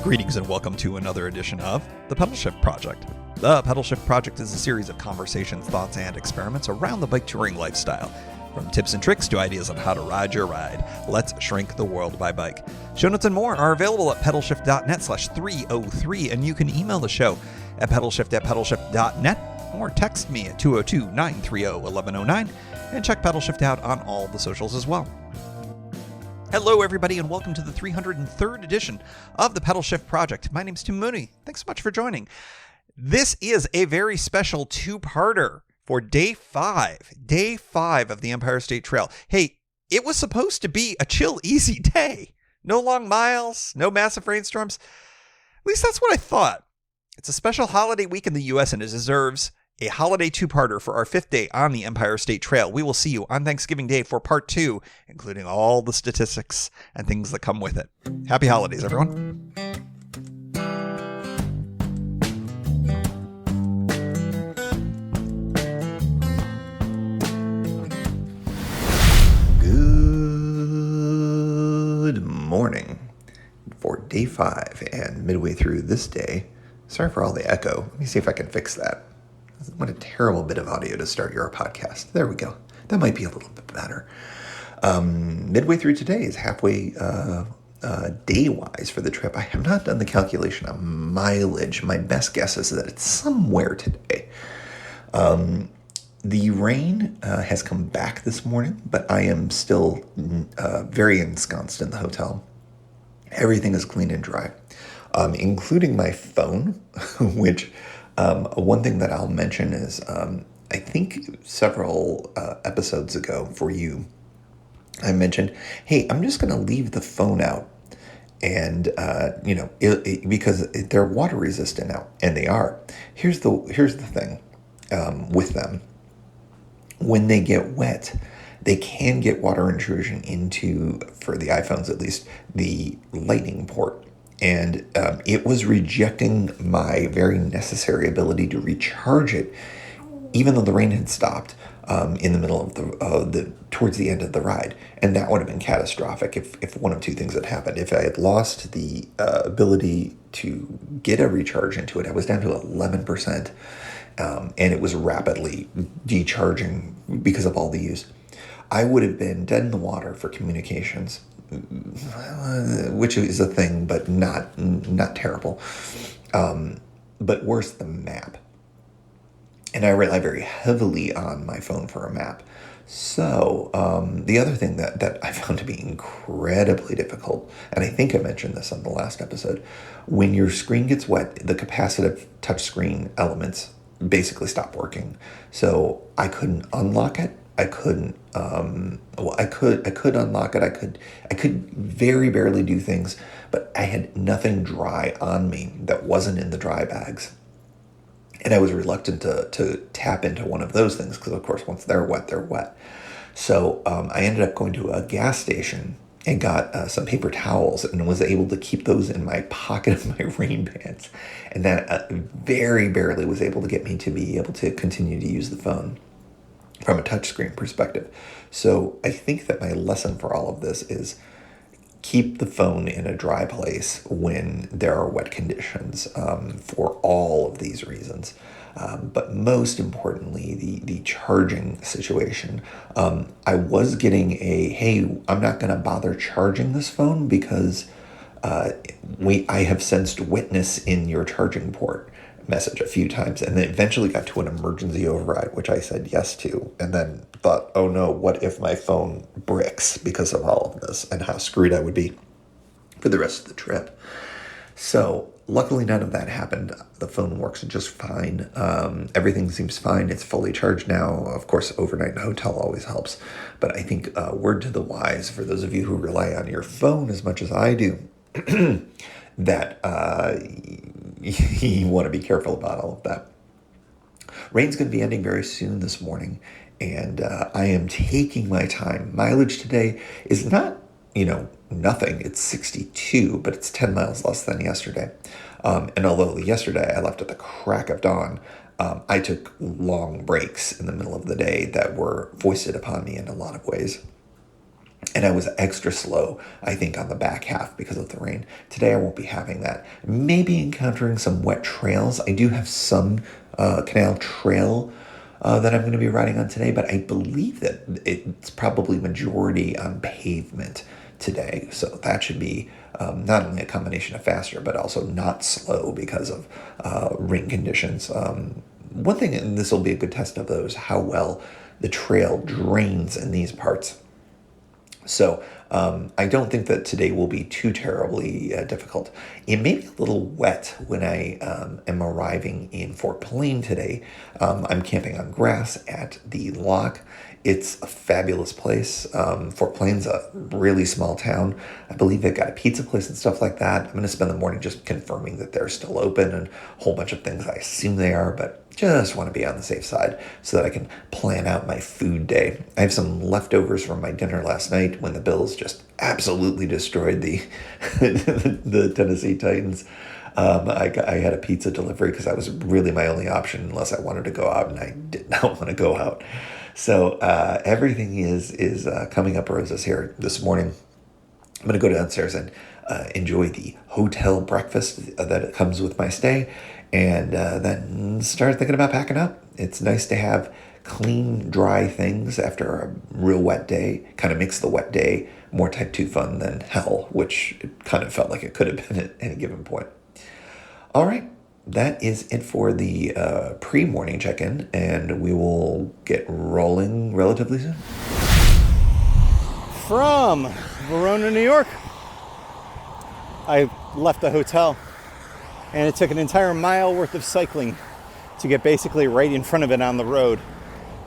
Greetings and welcome to another edition of The Pedal Shift Project. The Pedal Shift Project is a series of conversations, thoughts, and experiments around the bike touring lifestyle. From tips and tricks to ideas on how to ride your ride, let's shrink the world by bike. Show notes and more are available at pedalshift.net/303, and you can email the show at pedalshift@pedalshift.net or text me at 202-930-1109 and check Pedalshift out on all the socials as well. Hello, everybody, and welcome to the 303rd edition of the Pedal Shift Project. My name's Tim Mooney. Thanks so much for joining. This is a very special two-parter for day five of the Empire State Trail. Hey, it was supposed to be a chill, easy day. No long miles, no massive rainstorms. At least that's what I thought. It's a special holiday week in the U.S. and it deserves a holiday two-parter for our fifth day on the Empire State Trail. We will see you on Thanksgiving Day for part two, including all the statistics and things that come with it. Happy holidays, everyone. Good morning for day five and midway through this day. Sorry for all the echo. Let me see if I can fix that. What a terrible bit of audio to start your podcast. There we go. That might be a little bit better. Midway through today is halfway day-wise for the trip. I have not done the calculation on mileage. My best guess is that it's somewhere today. The rain has come back this morning, but I am still very ensconced in the hotel. Everything is clean and dry, including my phone, which... one thing that I'll mention is, I think several episodes ago for you, I mentioned, hey, I'm just going to leave the phone out and, because they're water resistant now, and they are. Here's the thing with them. When they get wet, they can get water intrusion into, for the iPhones at least, the lightning port. And it was rejecting my very necessary ability to recharge it, even though the rain had stopped in the middle of towards the end of the ride. And that would have been catastrophic if one of two things had happened. If I had lost the ability to get a recharge into it, I was down to 11%, and it was rapidly decharging because of all the use. I would have been dead in the water for communications, which is a thing, but not terrible. But worse, the map. And I rely very heavily on my phone for a map. So the other thing that I found to be incredibly difficult, and I think I mentioned this on the last episode, when your screen gets wet, the capacitive touchscreen elements basically stop working. So I couldn't unlock it. I couldn't, I could unlock it. I could very barely do things, but I had nothing dry on me that wasn't in the dry bags. And I was reluctant to tap into one of those things because, of course, once they're wet, they're wet. So I ended up going to a gas station and got some paper towels and was able to keep those in my pocket of my rain pants. And that very barely was able to get me to be able to continue to use the phone from a touchscreen perspective. So I think that my lesson for all of this is keep the phone in a dry place when there are wet conditions for all of these reasons. But most importantly, the charging situation. I was getting hey, I'm not going to bother charging this phone because I have sensed wetness in your charging port message a few times, and then eventually got to an emergency override, which I said yes to, and then thought, oh no, what if my phone bricks because of all of this, and how screwed I would be for the rest of the trip. So luckily none of that happened. The phone works just fine. Everything seems fine. It's fully charged now. Of course, overnight in a hotel always helps, but I think word to the wise for those of you who rely on your phone as much as I do, that you want to be careful about all of that. Rain's going to be ending very soon this morning, and I am taking my time. Mileage today is not, nothing. It's 62, but it's 10 miles less than yesterday. And although yesterday I left at the crack of dawn, I took long breaks in the middle of the day that were foisted upon me in a lot of ways. And I was extra slow, I think, on the back half because of the rain. Today I won't be having that. Maybe encountering some wet trails. I do have some canal trail that I'm going to be riding on today, but I believe that it's probably majority on pavement today. So that should be not only a combination of faster, but also not slow because of rain conditions. One thing, and this will be a good test of those, how well the trail drains in these parts. So I don't think that today will be too terribly difficult. It may be a little wet when I am arriving in Fort Plain today. I'm camping on grass at the Lock. It's a fabulous place. Fort Plain's a really small town. I believe they've got a pizza place and stuff like that. I'm going to spend the morning just confirming that they're still open and a whole bunch of things I assume they are, but just want to be on the safe side so that I can plan out my food day. I have some leftovers from my dinner last night when the Bills just absolutely destroyed the the Tennessee Titans. I had a pizza delivery because that was really my only option unless I wanted to go out, and I did not want to go out. So everything is coming up roses here this morning. I'm going to go downstairs and enjoy the hotel breakfast that comes with my stay, and then start thinking about packing up. It's nice to have clean, dry things after a real wet day. Kind of makes the wet day more type 2 fun than hell, which it kind of felt like it could have been at any given point. All right, that is it for the pre-morning check-in, and we will get rolling relatively soon. From Verona, New York, I left the hotel, and it took an entire mile worth of cycling to get basically right in front of it on the road.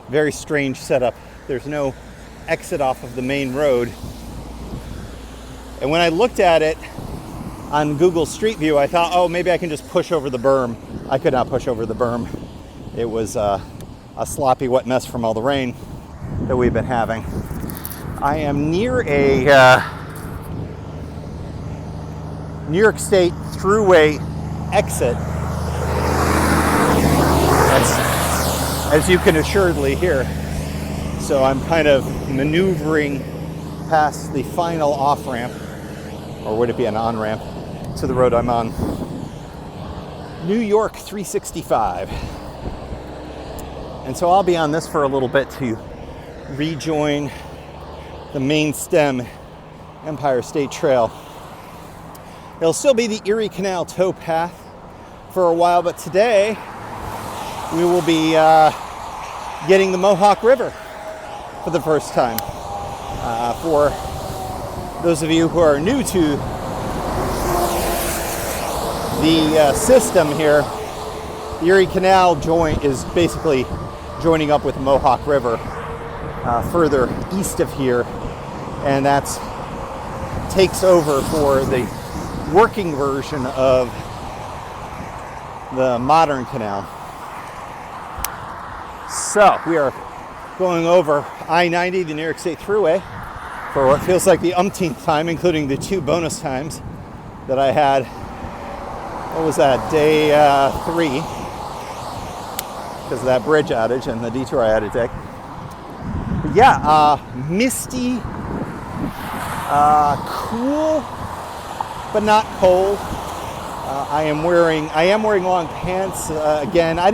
Very strange setup. There's no exit off of the main road. And when I looked at it on Google Street View, I thought, oh, maybe I can just push over the berm. I could not push over the berm. It was a sloppy, wet mess from all the rain that we've been having. I am near a New York State Thruway exit, as you can assuredly hear. So I'm kind of maneuvering past the final off-ramp, or would it be an on-ramp, to the road I'm on. New York 365. And so I'll be on this for a little bit to rejoin the main stem Empire State Trail. It'll still be the Erie Canal tow path for a while, but today we will be getting the Mohawk River for the first time. For those of you who are new to the system here, the Erie Canal is basically joining up with the Mohawk River further east of here, and that's takes over for the working version of the modern canal. So we are going over I-90, the New York State Thruway, for what feels like the umpteenth time, including the 2 bonus times that I had. What was that, day 3, because of that bridge outage and the detour I had to take. But yeah, misty, cool, but not cold. I am wearing long pants. Again, I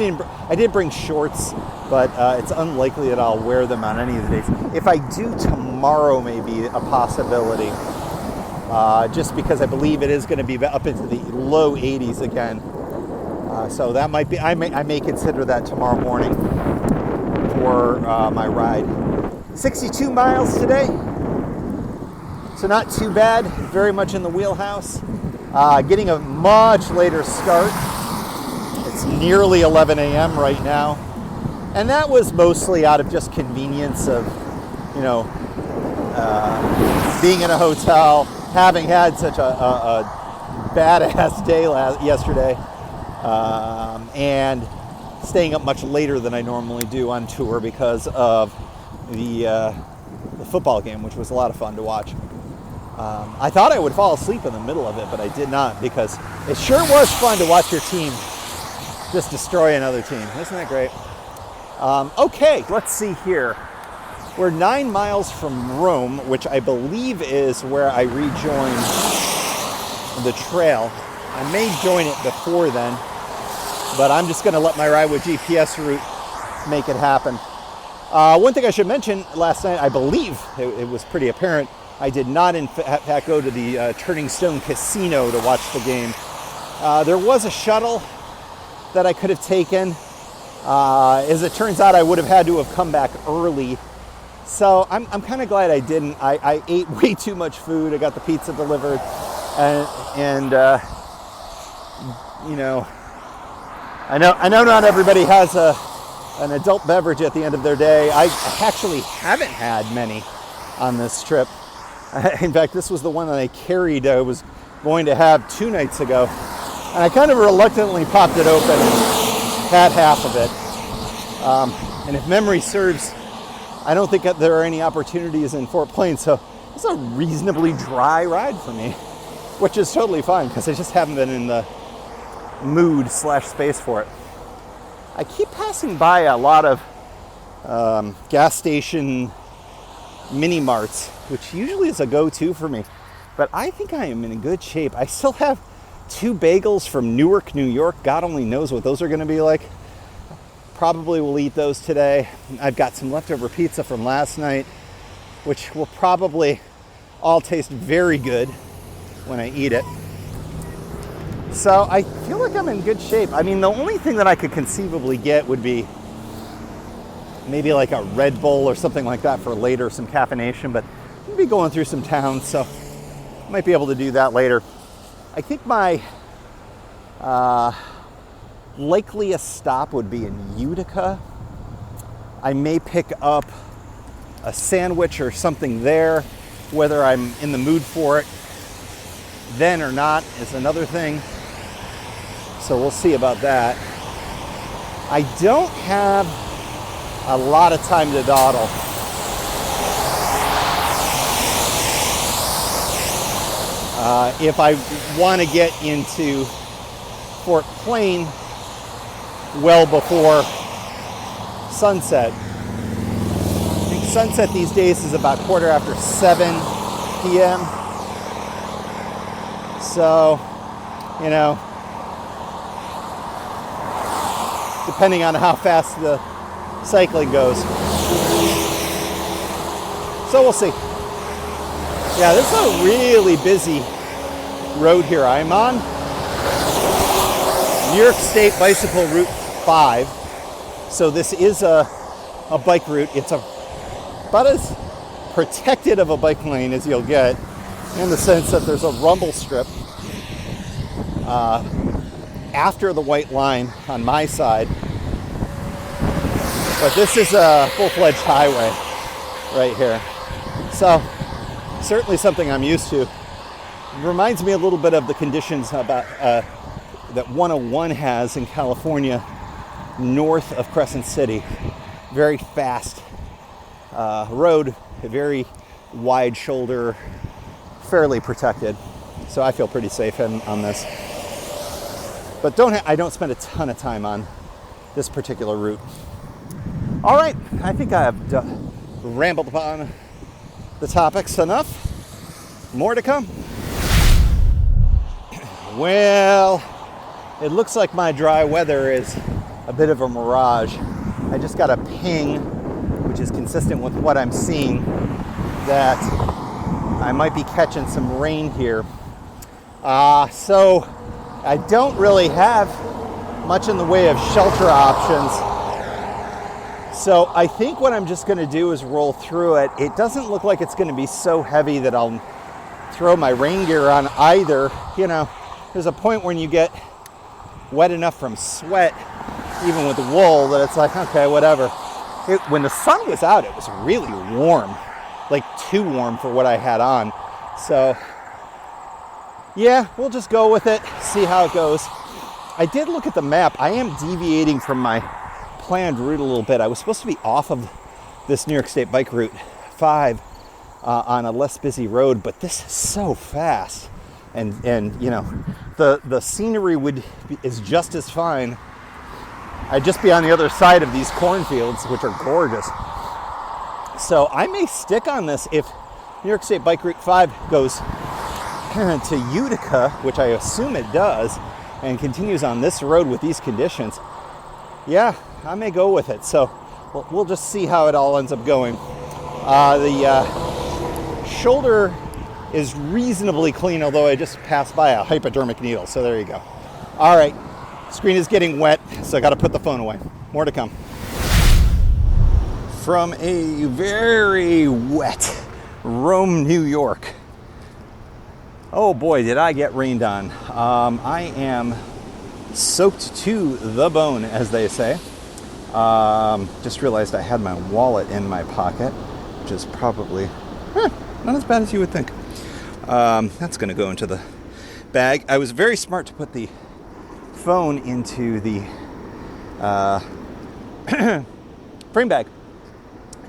did bring shorts, but it's unlikely that I'll wear them on any of the days. If I do, tomorrow may be a possibility, just because I believe it is going to be up into the low 80s again. So that might be. I may consider that tomorrow morning for my ride. 62 miles today, so not too bad. Very much in the wheelhouse. Getting a much later start. It's nearly 11 a.m. right now. And that was mostly out of just convenience of, being in a hotel, having had such a badass day yesterday, and staying up much later than I normally do on tour because of the football game, which was a lot of fun to watch. I thought I would fall asleep in the middle of it, but I did not, because it sure was fun to watch your team just destroy another team. Isn't that great? Okay, let's see here. We're 9 miles from Rome, which I believe is where I rejoined the trail. I may join it before then, but I'm just going to let my ride with GPS route make it happen. One thing I should mention, last night, I believe it was pretty apparent, I did not in fact go to the Turning Stone Casino to watch the game. There was a shuttle that I could have taken. As it turns out, I would have had to have come back early. So I'm kind of glad I didn't. I ate way too much food. I got the pizza delivered. And you know, I know not everybody has an adult beverage at the end of their day. I actually haven't had many on this trip. In fact, this was the one that I carried. I was going to have 2 nights ago. And I kind of reluctantly popped it open and had half of it. And if memory serves, I don't think that there are any opportunities in Fort Plain, so it's a reasonably dry ride for me, which is totally fine because I just haven't been in the mood/space for it. I keep passing by a lot of gas station mini marts, which usually is a go-to for me, but I think I am in good shape. I still have 2 bagels from Newark, New York. God only knows what those are going to be like. Probably will eat those today. I've got some leftover pizza from last night, which will probably all taste very good when I eat it. So I feel like I'm in good shape. I mean, the only thing that I could conceivably get would be maybe like a Red Bull or something like that for later, some caffeination, but I'll be going through some towns, so I might be able to do that later. I think my likeliest stop would be in Utica. I may pick up a sandwich or something there. Whether I'm in the mood for it then or not is another thing. So we'll see about that. I don't have a lot of time to dawdle. If I want to get into Fort Plain well before sunset. I think sunset these days is about 7:15 p.m. So, you know, depending on how fast the cycling goes. So we'll see. Yeah, this is a really busy road here. I'm on New York State Bicycle Route 5. So this is a bike route. It's about as protected of a bike lane as you'll get, in the sense that there's a rumble strip after the white line on my side. But this is a full-fledged highway right here. So certainly something I'm used to. It reminds me a little bit of the conditions about that 101 has in California north of Crescent City. Very fast road, a very wide shoulder, fairly protected. So I feel pretty safe on this. But I don't spend a ton of time on this particular route. All right, I think I have rambled upon the topics enough. More to come. Well, it looks like my dry weather is a bit of a mirage. I just got a ping, which is consistent with what I'm seeing, that I might be catching some rain here. So I don't really have much in the way of shelter options. So I think what I'm just going to do is roll through it. It doesn't look like it's going to be so heavy that I'll throw my rain gear on either. You know, there's a point when you get wet enough from sweat, even with the wool, that it's like, okay, whatever. When the sun was out, it was really warm, like too warm for what I had on. So yeah, we'll just go with it, see how it goes. I did look at the map. I am deviating from my planned route a little bit. I was supposed to be off of this New York State Bike Route 5 on a less busy road, but this is so fast, and you know, the scenery is just as fine. I'd just be on the other side of these cornfields, which are gorgeous. So I may stick on this if New York State Bike Route 5 goes to Utica, which I assume it does, and continues on this road with these conditions. Yeah, I may go with it. So we'll just see how it all ends up going. The shoulder is reasonably clean, although I just passed by a hypodermic needle. So there you go. All right, screen is getting wet, so I got to put the phone away. More to come. From a very wet Rome, New York. Oh boy, did I get rained on. I am soaked to the bone, as they say. Just realized I had my wallet in my pocket, which is probably not as bad as you would think. That's going to go into the bag. I was very smart to put the phone into the frame bag,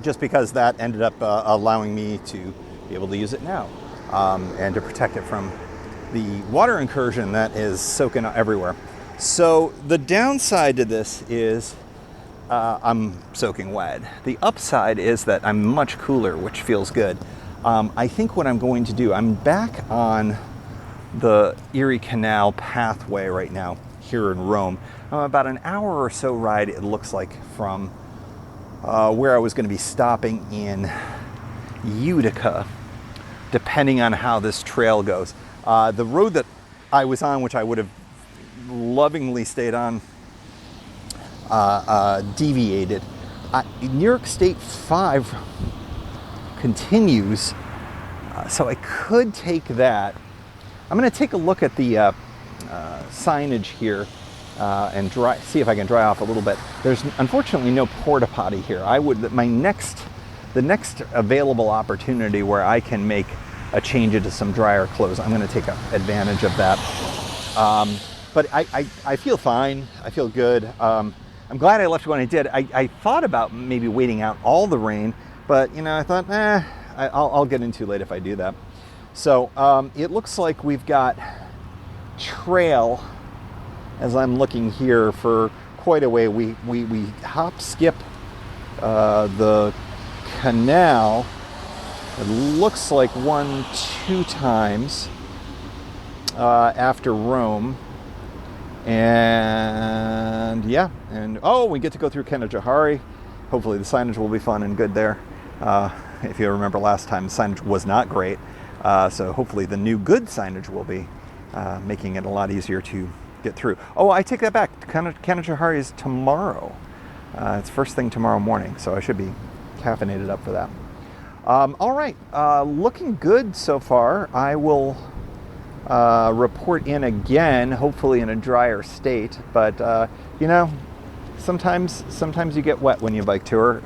just because that ended up allowing me to be able to use it now, and to protect it from the water incursion that is soaking everywhere. So the downside to this is I'm soaking wet. The upside is that I'm much cooler, which feels good. I think what I'm going to do, I'm back on the Erie Canal pathway right now here in Rome. About an hour or so ride, it looks like, from where I was going to be stopping in Utica, depending on how this trail goes. The road that I was on, which I would have lovingly stayed on, deviated. New York State 5 continues, so I could take that. I'm going to take a look at the signage here and see if I can dry off a little bit. There's unfortunately no porta potty here. The next available opportunity where I can make a change into some drier clothes, I'm going to take advantage of that. But I feel fine. I feel good. I'm glad I left when I did. I thought about maybe waiting out all the rain, but I thought, I'll get in too late if I do that. So it looks like we've got trail, as I'm looking here, for quite a way. We hop skip the canal. It looks like 1-2 times after Rome. And yeah, we get to go through Canajoharie. Hopefully the signage will be fun and good there. If you remember last time, the signage was not great. So hopefully the new good signage will be making it a lot easier to get through. Oh, I take that back. Canajoharie is tomorrow. It's first thing tomorrow morning, so I should be caffeinated up for that. All right, looking good so far. I will report in again, hopefully in a drier state. But sometimes you get wet when you bike tour.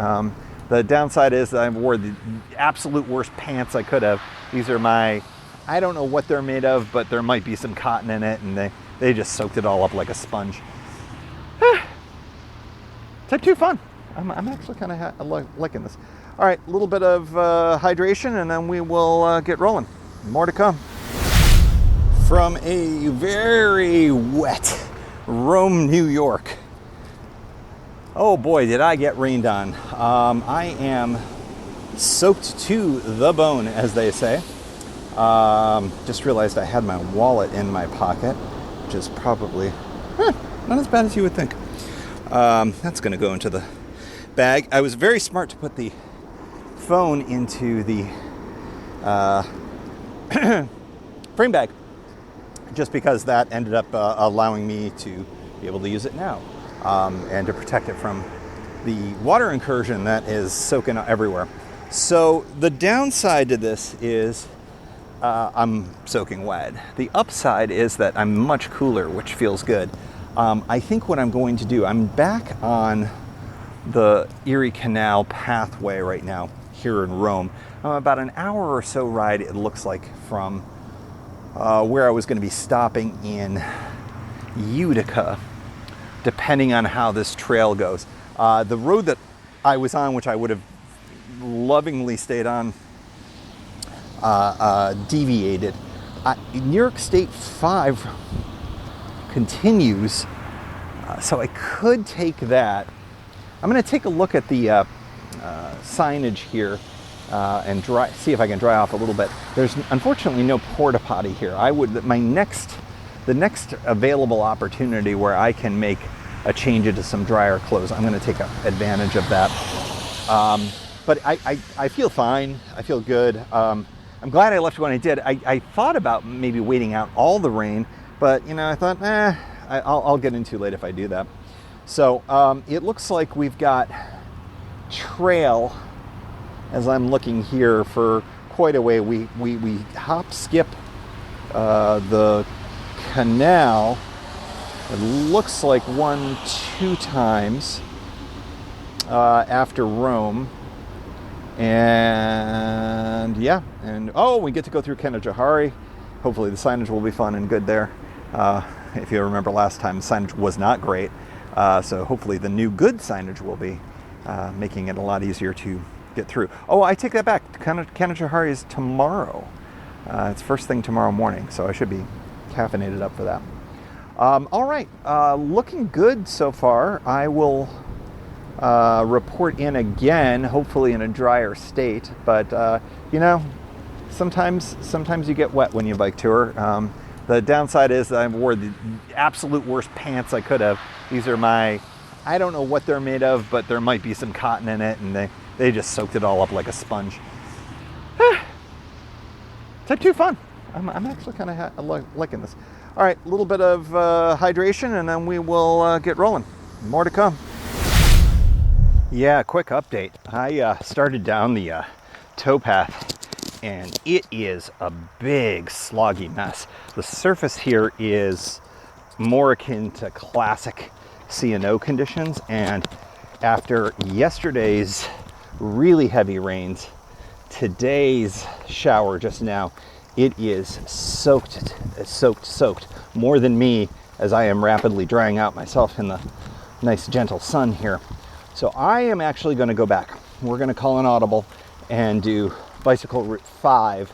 The downside is that I wore the absolute worst pants I could have. These are I don't know what they're made of, but there might be some cotton in it, and they just soaked it all up like a sponge. Type 2 fun. I'm actually kind of liking this. All right, a little bit of hydration, and then we will get rolling. More to come. From a very wet Rome, New York. Oh boy, did I get rained on. I am soaked to the bone, as they say. Just realized I had my wallet in my pocket, which is probably not as bad as you would think. That's going to go into the bag. I was very smart to put the phone into the frame bag, just because that ended up allowing me to be able to use it now, and to protect it from the water incursion that is soaking everywhere. So the downside to this is I'm soaking wet. The upside is that I'm much cooler, which feels good. I think what I'm going to do, I'm back on the Erie Canal pathway right now here in Rome. About an hour or so ride, it looks like, from where I was going to be stopping in Utica, depending on how this trail goes. The road that I was on, which I would have lovingly stayed on, deviated. New York State 5 continues, so I could take that. I'm going to take a look at the signage here and see if I can dry off a little bit. There's unfortunately no porta potty here. The next available opportunity where I can make a change into some drier clothes, I'm going to take advantage of that. But I feel fine. I feel good. I'm glad I left when I did. I thought about maybe waiting out all the rain, but I thought, I'll get in too late if I do that. So it looks like we've got trail, as I'm looking here, for quite a way. We hop skip the canal. It looks like 1-2 times after Rome. And we get to go through Canajoharie. Hopefully the signage will be fun and good there. If you remember last time, the signage was not great. So hopefully the new good signage will be making it a lot easier to get through. Oh, I take that back. Canajoharie is tomorrow. It's first thing tomorrow morning, so I should be caffeinated up for that. All right, looking good so far. I will report in again, hopefully in a drier state. But sometimes you get wet when you bike tour. The downside is that I wore the absolute worst pants I could have. These are I don't know what they're made of, but there might be some cotton in it, and they just soaked it all up like a sponge. Type 2 fun. I'm actually kind of liking this. All right, a little bit of hydration, and then we will get rolling. More to come. Yeah, quick update. I started down the towpath, and it is a big sloggy mess. The surface here is more akin to classic C&O conditions, and after yesterday's really heavy rains, today's shower just now, it is soaked more than me, as I am rapidly drying out myself in the nice gentle sun here. So I am actually going to go back. We're going to call an audible and do bicycle route 5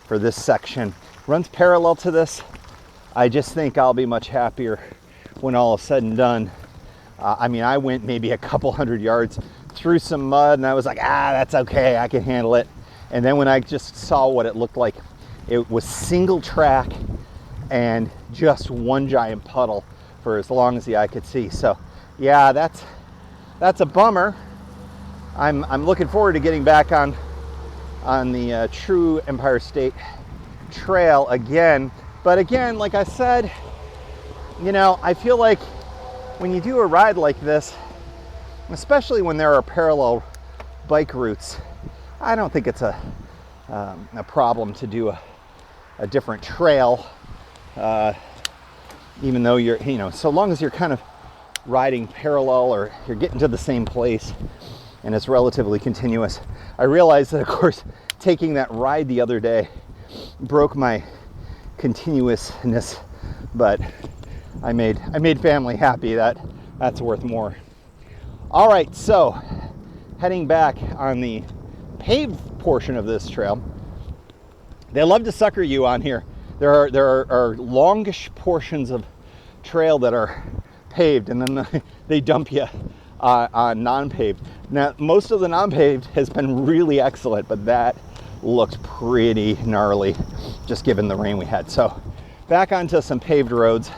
for this section. Runs parallel to this. I just think I'll be much happier when all is said and done. I went maybe a couple hundred yards through some mud, and I was like, that's okay, I can handle it. And then when I just saw what it looked like, it was single track and just one giant puddle for as long as the eye could see. So yeah, that's a bummer. I'm looking forward to getting back on the true Empire State Trail again. But again, like I said, I feel like when you do a ride like this, especially when there are parallel bike routes, I don't think it's a problem to do a different trail, even though you're, so long as you're kind of riding parallel or you're getting to the same place and it's relatively continuous. I realized that, of course, taking that ride the other day broke my continuousness, but I made family happy. That's worth more. All right, so heading back on the paved portion of this trail. They love to sucker you on here. There are longish portions of trail that are paved, and then they dump you on non-paved. Now, most of the non-paved has been really excellent, but that looked pretty gnarly just given the rain we had. So back onto some paved roads,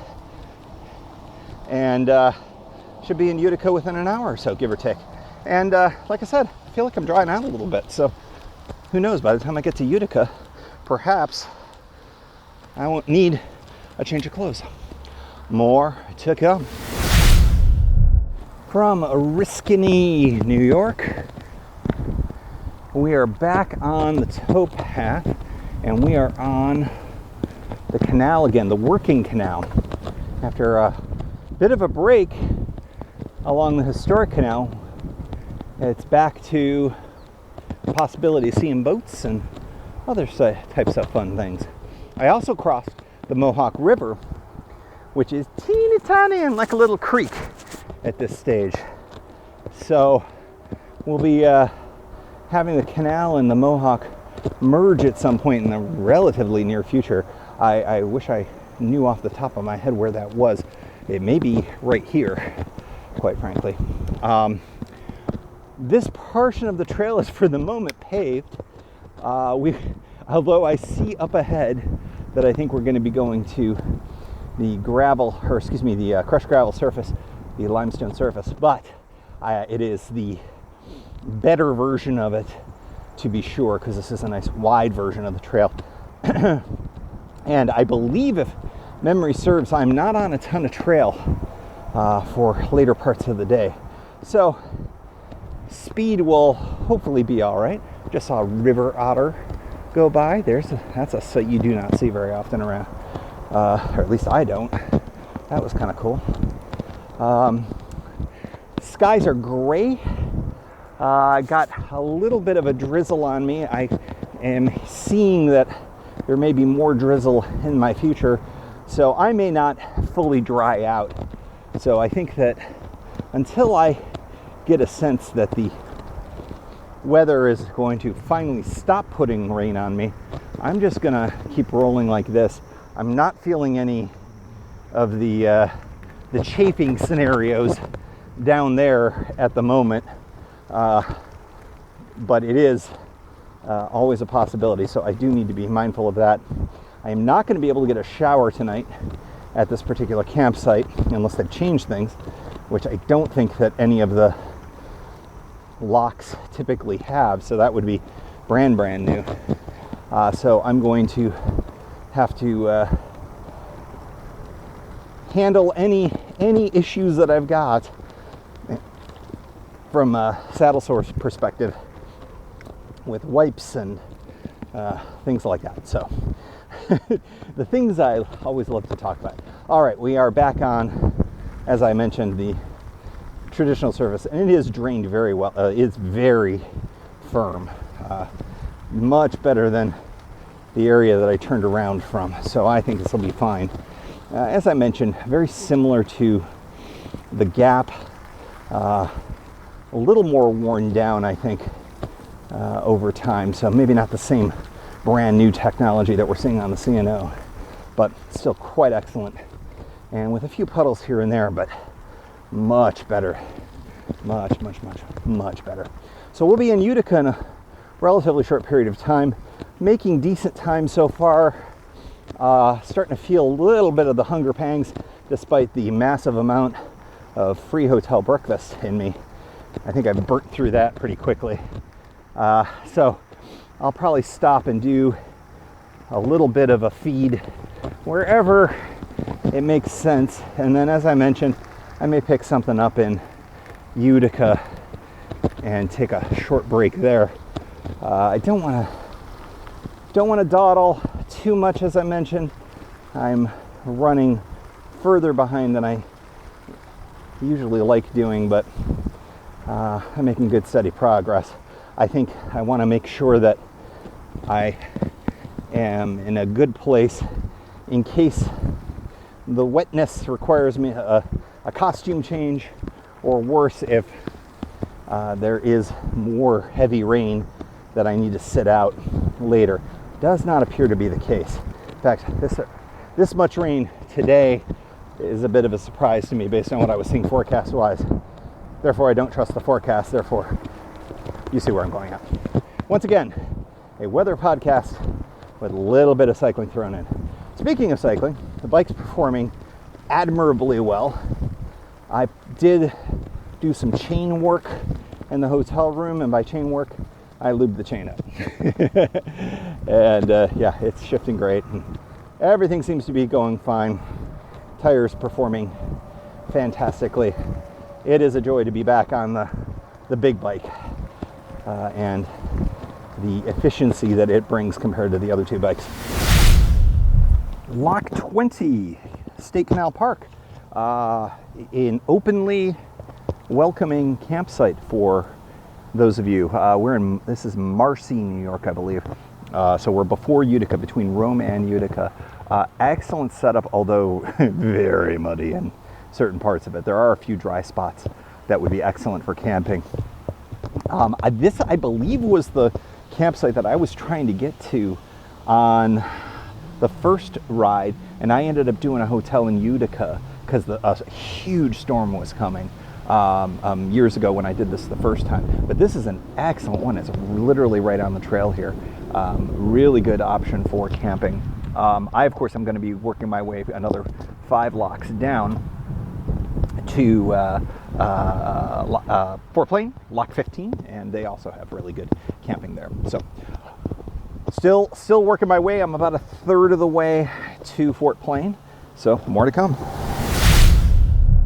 and should be in Utica within an hour or so, give or take. And like I said, I feel like I'm drying out a little bit, so who knows, by the time I get to Utica, perhaps I won't need a change of clothes. More to come. From Oriskany, New York, we are back on the towpath, and we are on the canal again, the working canal. After a bit of a break along the historic canal, it's back to the possibility of seeing boats and other types of fun things. I also crossed the Mohawk River, which is teeny tiny and like a little creek at this stage. So we'll be having the canal and the Mohawk merge at some point in the relatively near future. I wish I knew off the top of my head where that was. It may be right here, quite frankly. This portion of the trail is for the moment paved. Although I see up ahead that I think we're going to be going to the crushed gravel surface, the limestone surface, but it is the better version of it, to be sure, because this is a nice wide version of the trail. And I believe, if memory serves, I'm not on a ton of trail for later parts of the day. So speed will hopefully be all right. Just saw a river otter go by. That's a sight you do not see very often around, or at least I don't. That was kind of cool. Skies are gray. I got a little bit of a drizzle on me. I am seeing that there may be more drizzle in my future, so I may not fully dry out. So I think that until I get a sense that the weather is going to finally stop putting rain on me, I'm just gonna keep rolling like this. I'm not feeling any of the chafing scenarios down there at the moment, but it is always a possibility, so I do need to be mindful of that. I am not going to be able to get a shower tonight at this particular campsite unless they've changed things, which I don't think that any of the locks typically have, so that would be brand new. So I'm going to have to handle any issues that I've got from a saddle source perspective with wipes and things like that. So the things I always love to talk about. All right, we are back on, as I mentioned, the traditional surface, and it is drained very well. It's very firm, much better than the area that I turned around from. So I think this will be fine. As I mentioned, very similar to the Gap, a little more worn down, I think, over time. So maybe not the same brand new technology that we're seeing on the C&O, but still quite excellent. And with a few puddles here and there, but much better. Much better. So we'll be in Utica in a relatively short period of time, making decent time so far. Starting to feel a little bit of the hunger pangs despite the massive amount of free hotel breakfast in me. I think I've burnt through that pretty quickly. So I'll probably stop and do a little bit of a feed wherever it makes sense. And then, as I mentioned, I may pick something up in Utica and take a short break there. I don't want to dawdle too much, as I mentioned. I'm running further behind than I usually like doing, but I'm making good, steady progress. I think I want to make sure that I am in a good place in case the wetness requires me a costume change, or worse, if there is more heavy rain that I need to sit out later. Does not appear to be the case. In fact, this much rain today is a bit of a surprise to me based on what I was seeing forecast-wise. Therefore, I don't trust the forecast. Therefore, you see where I'm going at. Once again, a weather podcast with a little bit of cycling thrown in. Speaking of cycling, the bike's performing admirably well. I did do some chain work in the hotel room, and by chain work, I lubed the chain up. And yeah, it's shifting great. And everything seems to be going fine. Tires performing fantastically. It is a joy to be back on the big bike and the efficiency that it brings compared to the other two bikes. Lock 20, State Canal Park, an openly welcoming campsite for those of you. This is Marcy, New York, I believe. So we're before Utica, between Rome and Utica. Excellent setup, although very muddy in certain parts of it. There are a few dry spots that would be excellent for camping. This, I believe, was the campsite that I was trying to get to on the first ride, and I ended up doing a hotel in Utica because a huge storm was coming. years ago when I did this the first time. But this is an excellent one. It's literally right on the trail here. Really good option for camping. Of course, I'm going to be working my way another 5 locks down to Fort Plain, Lock 15, and they also have really good camping there. So still working my way. I'm about a third of the way to Fort Plain, so more to come.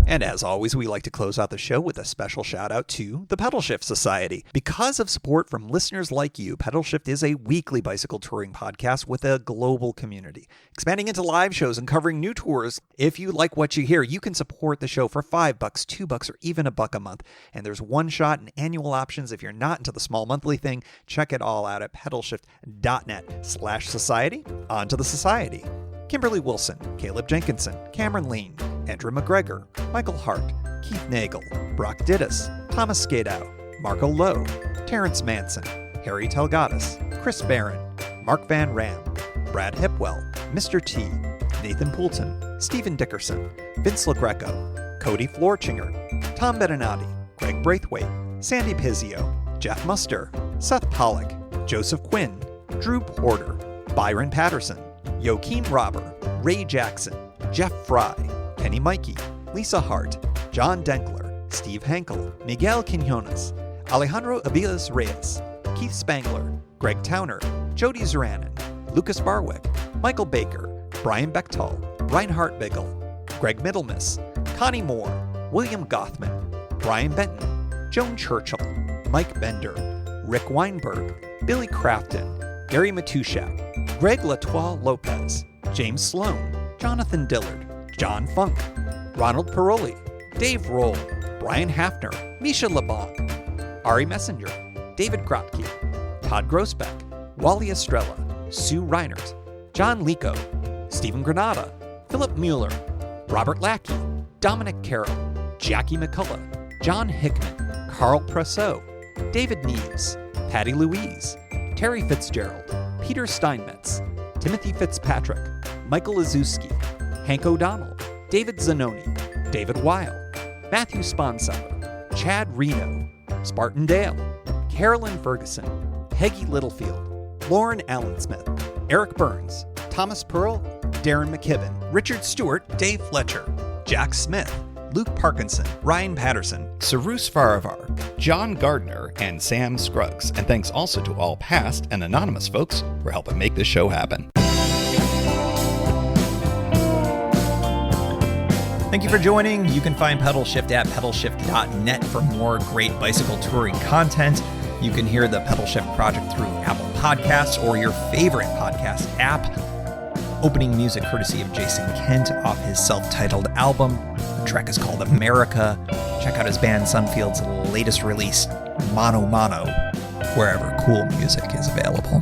And as always, we like to close out the show with a special shout out to the Pedal Shift Society. Because of support from listeners like you, Pedal Shift is a weekly bicycle touring podcast with a global community, expanding into live shows and covering new tours. If you like what you hear, you can support the show for $5, $2, or even $1 a month. And there's one shot and annual options. If you're not into the small monthly thing, check it all out at pedalshift.net/society. On to the society. Kimberly Wilson, Caleb Jenkinson, Cameron Lean, Andrew McGregor, Michael Hart, Keith Nagel, Brock Dittus, Thomas Skadow, Marco Lowe, Terrence Manson, Harry Telgadas, Chris Barron, Mark Van Ram, Brad Hipwell, Mr. T, Nathan Poulton, Stephen Dickerson, Vince LaGreco, Cody Florchinger, Tom Beninati, Greg Braithwaite, Sandy Pizzio, Jeff Muster, Seth Pollock, Joseph Quinn, Drew Porter, Byron Patterson, Joaquin Robber, Ray Jackson, Jeff Fry, Kenny Mikey, Lisa Hart, John Denkler, Steve Henkel, Miguel Quinones, Alejandro Aviles Reyes, Keith Spangler, Greg Towner, Jody Zeranin, Lucas Barwick, Michael Baker, Brian Bechtal, Reinhard Biggle, Greg Middlemiss, Connie Moore, William Gothman, Brian Benton, Joan Churchill, Mike Bender, Rick Weinberg, Billy Crafton, Gary Matushak, Greg Latoile Lopez, James Sloan, Jonathan Dillard, John Funk, Ronald Paroli, Dave Roll, Brian Hafner, Misha LeBlanc, Ari Messenger, David Grotke, Todd Grossbeck, Wally Estrella, Sue Reinert, John Lico, Stephen Granada, Philip Mueller, Robert Lackey, Dominic Carroll, Jackie McCullough, John Hickman, Carl Presseau, David Neves, Patty Louise, Terry Fitzgerald, Peter Steinmetz, Timothy Fitzpatrick, Michael Izuski, Hank O'Donnell, David Zanoni, David Weil, Matthew Sponsauer, Chad Reno, Spartan Dale, Carolyn Ferguson, Peggy Littlefield, Lauren Allensmith, Eric Burns, Thomas Pearl, Darren McKibben, Richard Stewart, Dave Fletcher, Jack Smith, Luke Parkinson, Ryan Patterson, Cyrus Faravar, John Gardner, and Sam Scruggs. And thanks also to all past and anonymous folks for helping make this show happen. Thank you for joining. You can find Pedal Shift at pedalshift.net for more great bicycle touring content. You can hear the Pedal Shift project through Apple Podcasts or your favorite podcast app. Opening music courtesy of Jason Kent off his self-titled album. The track is called America. Check out his band Sunfield's latest release, Mono Mono, wherever cool music is available.